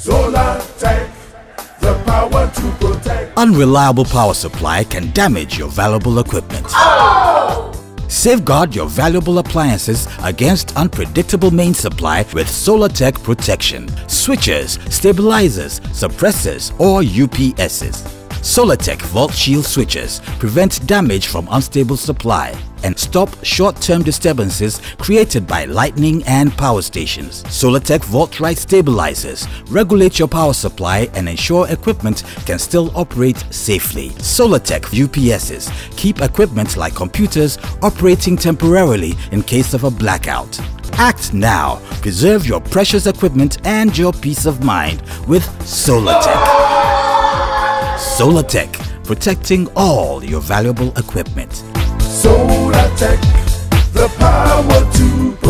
Solatech, the power to protect. Unreliable power supply can damage your valuable equipment. Safeguard your valuable appliances against unpredictable main supply with Solatech protection. Switches, stabilizers, suppressors or UPSs. Solatech Volt Shield switches prevent damage from unstable supply and stop short-term disturbances created by lightning and power stations. Solatech Volt-Right stabilizers regulate your power supply and ensure equipment can still operate safely. Solatech UPSs keep equipment like computers operating temporarily in case of a blackout. Act now. Preserve your precious equipment and your peace of mind with Solatech. Solatech, protecting all your valuable equipment. Solatech, the power to protect.